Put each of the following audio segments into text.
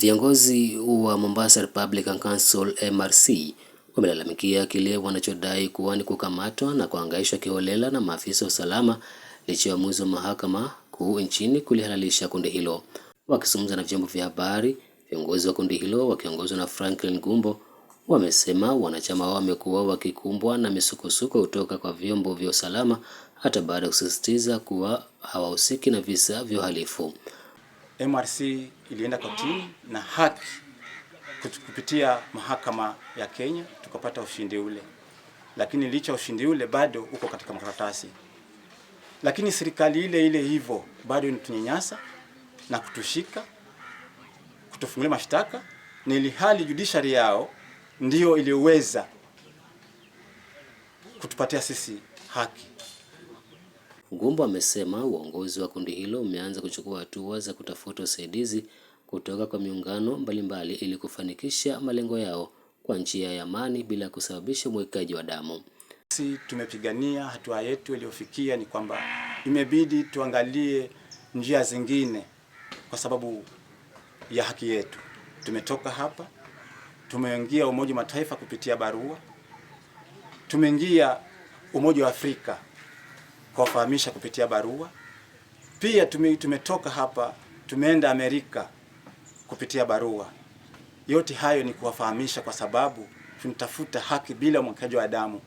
Viongozi wa Mombasa Republican Council MRC wamelalamikia kile wanachodai kuwa ni kukamatwa na kuhangaishwa kiholela na maafisa wa usalama licha ya uamuzi wa mahakama kuu nchini kulihalalisha kundi hilo. Wakizungumza na vyombo vya habari, viongozi wa kundi hilo wakiongozwa na Franklin Gumbo wamesema wanachama wao wamekuwa wakikumbwa na misukosuko kutoka kwa vyombo vya usalama hata baada ya kusisitiza kuwa hawahusiki na visa vya uhalifu. MRC ilienda kotini na haki kupitia mahakama ya Kenya tukapata ushindi ule, lakini licha ushindi ule bado uko katika makaratasi. Lakini serikali ile hivyo bado inatunyanyasa na kutushika, kutufungulia mashtaka, na ili hali judiciary yao ndio iliweza kutupatia sisi haki. Gumbo amesema uongozi wa kundi hilo umeanza kuchukua hatua za kutafuta usaidizi kutoka kwa miungano mbalimbali ili kufanikisha malengo yao kwa njia ya amani bila kusababisha umwagaji wa damu. Sisi tumepigania hatua yetu iliyofikia ni kwamba imebidi tuangalie njia zingine kwa sababu ya haki yetu. Tumetoka hapa, tumeingia Umoja wa Mataifa kupitia barua, tumeingia Umoja wa Afrika kuwafahamisha kupitia barua. Pia tumetoka hapa tumeenda Amerika kupitia barua. Yote hayo ni kuwafahamisha kwa sababu tunatafuta haki bila umwagaji wa damu.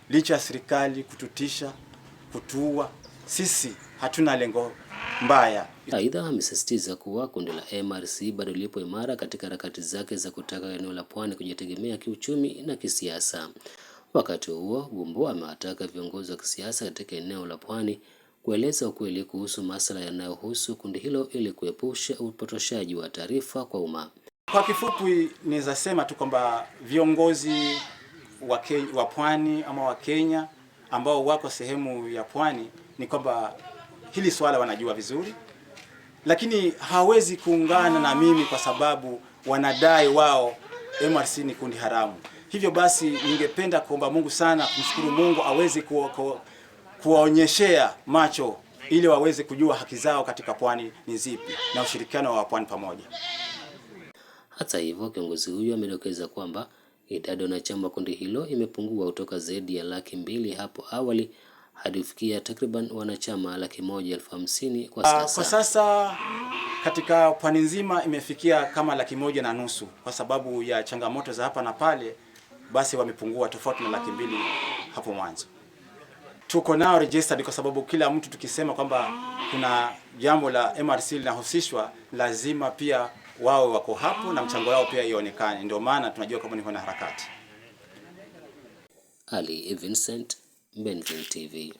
Licha ya serikali kututisha, kutuua, sisi hatuna lengo mbaya. Aidha, amesisitiza kuwa kundi la MRC bado lipo imara katika harakati zake za kutaka eneo la Pwani kujitegemea kiuchumi na kisiasa. Wakati huo, Gumbo amewataka viongozi wa kisiasa katika eneo la Pwani kueleza ukweli kuhusu masuala yanayohusu kundi hilo ili kuepusha upotoshaji wa taarifa kwa umma. Kwa kifupi, naweza sema tu kwamba viongozi wa Pwani ama wa Kenya ambao wako sehemu ya Pwani ni kwamba hili swala wanajua vizuri, lakini hawezi kuungana na mimi kwa sababu wanadai wao MRC ni kundi haramu. Hivyo basi ningependa kuomba Mungu sana, kumshukuru Mungu aweze kuwaonyeshea macho ili waweze kujua haki zao katika Pwani ni zipi na ushirikiano wa Pwani pamoja. Hata hivyo, kiongozi huyo amedokeza kwamba idadi ya wanachama kundi hilo imepungua kutoka zaidi ya 200,000 hapo awali hadi kufikia takriban wanachama 150,000 kwa sasa. Kwa sasa katika Pwani nzima imefikia kama 150,000 kwa sababu ya changamoto za hapa na pale, basi wamepungua tofauti na 200,000 hapo mwanzo. Tuko nao registered kwa sababu kila mtu tukisema kwamba kuna jambo la MRC linahusishwa, lazima pia wao wako hapo na mchango wao pia ionekane. Ndio maana tunajua kama niko na harakati. Ali Vincent, Benvin TV.